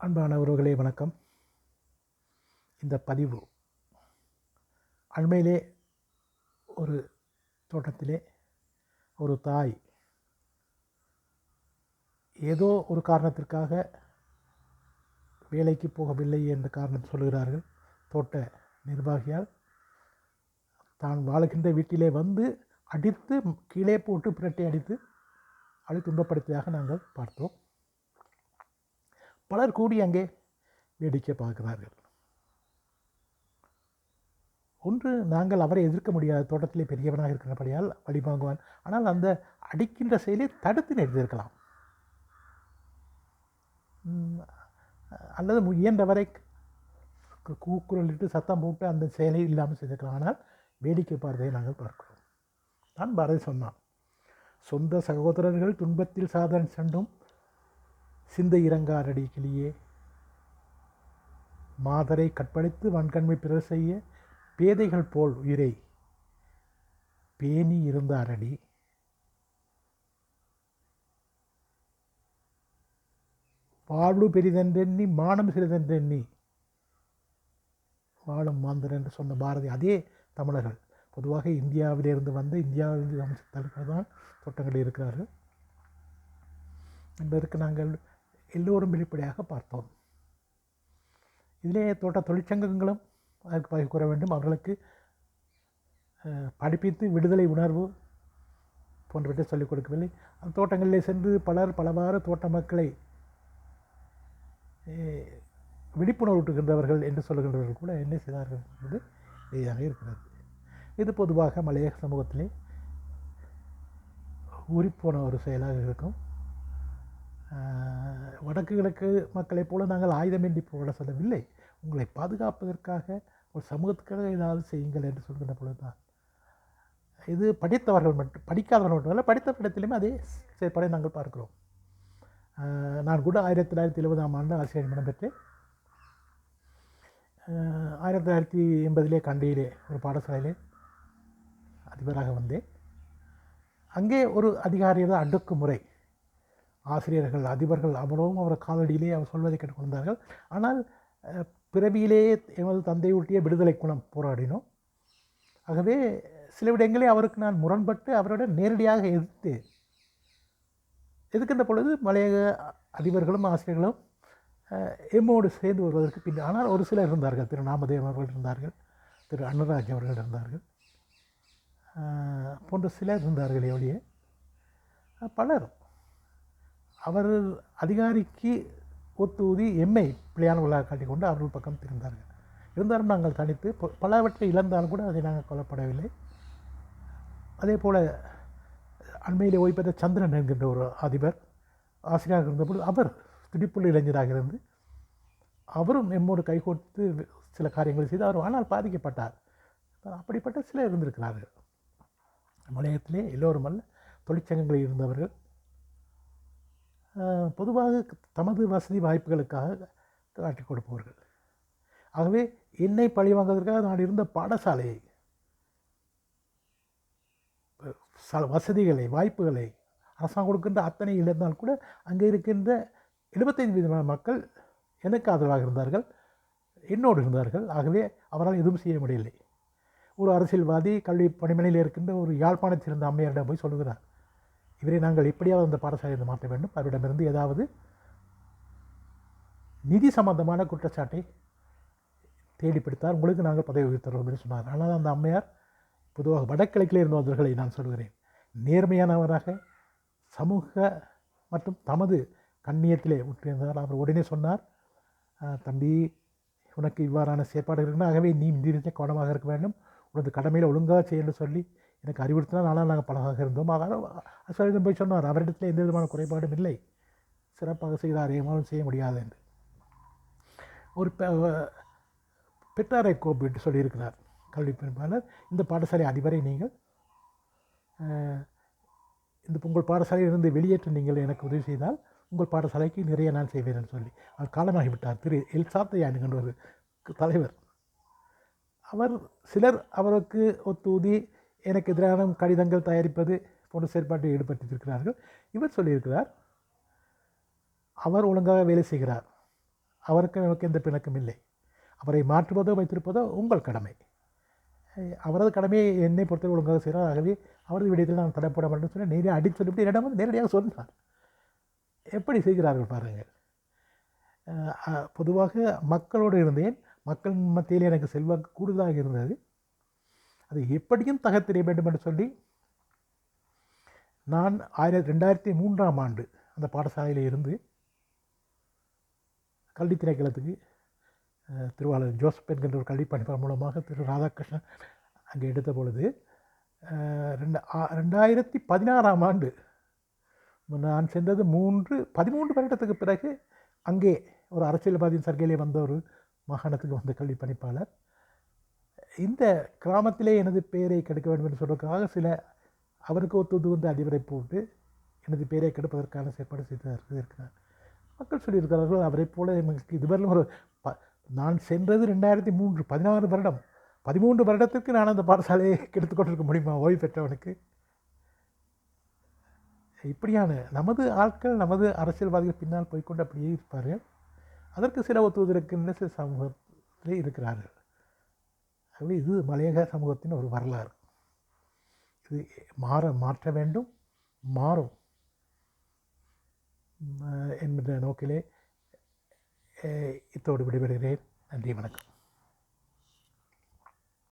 அன்பானவர்களே வணக்கம். இந்த பதிவு அண்மையிலே ஒரு தோட்டத்திலே ஒரு தாய் ஏதோ ஒரு காரணத்திற்காக வேலைக்கு போகவில்லை என்ற காரணத்தை சொல்கிறார்கள். தோட்ட நிர்வாகியால் தான் வாழுகின்ற வீட்டிலே வந்து அடித்து கீழே போட்டு பிரட்டை அடித்து அதை துன்பப்படுத்தியதாக நாங்கள் பார்த்தோம். பலர் கூடி அங்கே வேடிக்கை பார்க்கிறார்கள். ஒன்று, நாங்கள் அவரை எதிர்க்க முடியாது, தோட்டத்திலே பெரியவனாக இருக்கிறபடியால் வழி வாங்குவான். ஆனால் அந்த அடிக்கின்ற செயலை தடுத்து நிறுத்தியிருக்கலாம், அல்லது இயன்றவரை கூக்குரலிட்டு சத்தம் போட்டு அந்த செயலை இல்லாமல் செய்திருக்கலாம். ஆனால் வேடிக்கை பார்த்ததை நாங்கள் பார்க்கிறோம். நான் பாரதி சொன்னான், சொந்த சகோதரர்கள் துன்பத்தில் சாதனை சென்றும் சிந்தை இறங்காரடி கிளியே, மாதரை கற்பழித்து வன்கண்மை பிறர் செய்ய பேதைகள் போல் உயிரை பேணி இருந்தாரடி. வாழ்வு பெரிதென்றெண்ணி மானம் சிறிதென்றெண்ணி வாழும் மாந்தர் என்று சொன்ன பாரதி அதே தமிழர்கள். பொதுவாக இந்தியாவிலிருந்து வந்த இந்தியாவில் அமைச்சர்கள் தான் தோட்டங்களில் இருக்கிறார்கள் என்பதற்கு நாங்கள் எல்லோரும் வெளிப்படையாக பார்த்தோம். இதிலே தோட்ட தொழிற்சங்கங்களும் அதற்கு பதிவு கூற வேண்டும். அவர்களுக்கு படிப்பித்து விடுதலை உணர்வு போன்றவற்றை சொல்லிக் கொடுக்கவில்லை. அந்த தோட்டங்களிலே சென்று பலவாறு தோட்ட மக்களை விழிப்புணர்வூட்டுகின்றவர்கள் என்று சொல்லுகின்றவர்கள் கூட என்ன செய்தார்கள் என்பது இதாக இருக்கிறது. இது பொதுவாக மலையக சமூகத்திலே ஊறிப்போன ஒரு செயலாக இருக்கும். வடக்கு கிழக்கு மக்களைப் போல நாங்கள் ஆயுதமின்றி போட சொல்லவில்லை. உங்களை பாதுகாப்பதற்காக ஒரு சமூகத்துக்காக ஏதாவது செய்யுங்கள் என்று சொல்கின்ற பொழுது தான். இது படித்தவர்கள் மட்டும், படிக்காதவர்கள் மட்டுமல்ல, படித்தவர்களிடத்திலுமே அதே செயற்பாடை நாங்கள் பார்க்கிறோம். நான் கூட 1970 ஆசிரியர் நியமனம் பெற்றேன். 1980 கண்டியிலே ஒரு பாடசாலையிலே அதிபராக வந்தேன். அங்கே ஒரு அதிகாரியோட அடுக்குமுறை, ஆசிரியர்கள் அதிபர்கள் அவரும் அவர் காலடியிலே அவர் சொல்வதை கேட்டுக்கொண்டார்கள். ஆனால் பிறவியிலேயே எமது தந்தை ஊட்டிய விடுதலை குணம் போராடினோம். ஆகவே சில விடயங்களை அவருக்கு நான் முரண்பட்டு அவருடன் நேரடியாக எதிர்க்கின்ற பொழுது மலையக அதிபர்களும் ஆசிரியர்களும் எம்மோடு சேர்ந்து வருவதற்கு பின். ஆனால் ஒரு சிலர் இருந்தார்கள், திரு நாமதேவன் அவர்கள் இருந்தார்கள், திரு அனுராஜ் அவர்கள் இருந்தார்கள், போன்ற சிலர் இருந்தார்களே ஒழிய பலர் அவர் அதிகாரிக்கு ஒத்தூதி எம்மை பிள்ளையானவர்களாக காட்டிக்கொண்டு அவர்கள் பக்கம் திருந்தார்கள். இருந்தாலும் நாங்கள் தனித்து பலவற்றை இழந்தாலும் கூட அதை நாங்கள் கொல்லப்படவில்லை. அதே போல் அண்மையிலே ஓய்வு பெற்ற சந்திரன் என்கின்ற ஒரு அதிபர் ஆசிரியராக இருந்தபோது அவர் துடிப்புள்ள இளைஞராக இருந்து அவரும் எம்மோடு கைகோர்த்து சில காரியங்களை செய்து அவர் ஆனால் பாதிக்கப்பட்டார். அப்படிப்பட்ட சிலர் இருந்திருக்கிறார்கள். மலையகத்திலே எல்லோரும் அல்ல, தொழிற்சங்கங்களில் இருந்தவர்கள் பொதுவாக தமது வசதி வாய்ப்புகளுக்காக காட்டிக் கொடுப்பவர்கள். ஆகவே என்னை பழி வாங்குவதற்காக நான் இருந்த பாடசாலையை, வசதிகளை, வாய்ப்புகளை அரசாங்கம் கொடுக்கின்ற அத்தனை இழந்தால் கூட அங்கே இருக்கின்ற 75% மக்கள் எனக்கு ஆதரவாக இருந்தார்கள், என்னோடு இருந்தார்கள். ஆகவே அவரால் எதுவும் செய்ய முடியவில்லை. ஒரு அரசியல்வாதி கல்வி பணிமனையில் இருக்கின்ற ஒரு யாழ்ப்பாணத்தில் இருந்த அம்மையாரிடம் போய் சொல்லுகிறார், இவரை நாங்கள் எப்படியாவது அந்த பாடசாலையை மாற்ற வேண்டும், அவரிடமிருந்து ஏதாவது நிதி சம்பந்தமான குற்றச்சாட்டை தேடிப்பிடித்தார், உங்களுக்கு நாங்கள் பதவி உயர்த்துறோம் என்று சொன்னார். ஆனால் அந்த அம்மையார், பொதுவாக வடகிழக்கில் இருந்தவர்களை நான் சொல்கிறேன், நேர்மையானவராக சமூக மற்றும் தமது கண்ணியத்திலே உற்றிருந்தார். அவர் உடனே சொன்னார், தம்பி, உனக்கு இவ்வாறான செயற்பாடு இருக்குன்னா, ஆகவே நீ இந்த கவனமாக இருக்க வேண்டும், உனது கடமையில் ஒழுங்காக செய்யணும்னு சொல்லி எனக்கு அறிவுறுத்தினால் ஆனால் நாங்கள் பலகாக இருந்தோம். அசோகம் போய் சொன்னார், அவரிடத்தில் எந்த விதமான குறைபாடும் இல்லை, சிறப்பாக செய்தார், ஏமாலும் செய்ய முடியாது என்று. ஒரு பெற்றாரை கோப்பிட்டு சொல்லியிருக்கிறார் கல்வி பணிப்பாளர், இந்த பாடசாலை அதிபரை நீங்கள் இந்த உங்கள் பாடசாலையிலிருந்து வெளியேற்ற நீங்கள் எனக்கு உதவி செய்தால் உங்கள் பாடசாலைக்கு நிறைய நான் செய்வேன் என்று சொல்லி அவர் காலமாகிவிட்டார். திரு எல் சாத்தையா என்கின்ற ஒரு தலைவர். அவர் சிலர் அவருக்கு ஒத்தூதி எனக்கு எதிரான கடிதங்கள் தயாரிப்பது போன்ற செயற்பாட்டில் ஈடுபட்டிருக்கிறார்கள். இவர் சொல்லியிருக்கிறார், அவர் ஒழுங்காக வேலை செய்கிறார், அவருக்கு எனக்கு எந்த பிணக்கும் இல்லை. அவரை மாற்றுவதோ வைத்திருப்பதோ உங்கள் கடமை. அவரது கடமையை என்னை பொறுத்தவரை ஒழுங்காக செய்கிறார். ஆகவே அவரது விடயத்தில் நான் தடைப்பட மாட்டேன்னு சொல்லி நேரடியாக அடித்து சொல்லிவிட்டு என்னிடம் வந்து நேரடியாக சொன்னார். எப்படி செய்கிறார்கள் பாருங்கள். பொதுவாக மக்களோடு இருந்தேன். மக்கள் மத்தியில் எனக்கு செல்வாக்கு கூடுதலாக இருந்தது. அது எப்படியும் தகர்த்தெறிய வேண்டும் என்று சொல்லி நான் 2003ஆம் ஆண்டு அந்த பாடசாலையில் இருந்து கல்வி திணைக்களத்துக்கு திருவாளர் ஜோசப் என்கின்ற ஒரு கல்வி பணிப்பாளர் மூலமாக திரு ராதாகிருஷ்ணன் அங்கே எடுத்த பொழுது 2016ஆம் ஆண்டு நான் சென்றது 13 வருடத்துக்கு பிறகு அங்கே ஒரு அரசியல்வாதியின் சர்க்கையிலே வந்த ஒரு மாகாணத்துக்கு வந்த கல்வி பணிப்பாளர் இந்த கிராமத்திலே எனது பெயரை கெடுக்க வேண்டும் என்று சொல்வதற்காக சில அவருக்கு ஒத்துது வந்து அதிபரை போட்டு எனது பெயரை கெடுப்பதற்கான செயற்பாடு செய்திருக்கிறார். மக்கள் சொல்லியிருக்கிறார்கள் அவரை போல எங்களுக்கு இதுவரையிலும் ஒரு நான் சென்றது 2003 16 வருடம் 13 வருடத்திற்கு நான் அந்த பாடசாலையை கெடுத்து கொண்டிருக்க முடியுமா ஓய்வு பெற்றவனுக்கு? இப்படியான நமது ஆட்கள் நமது அரசியல்வாதிகள் பின்னால் போய்கொண்டு அப்படியே இருப்பார்கள். அதற்கு சில ஒத்துவதற்கின்ற சில சமூகத்திலே இருக்கிறார்கள். ஆகவே இது மலையக சமூகத்தின் ஒரு வரலாறு. இது மாற்ற வேண்டும், மாறும் என்கின்ற நோக்கிலே இத்தோடு விடைபெறுகிறேன். நன்றி, வணக்கம்.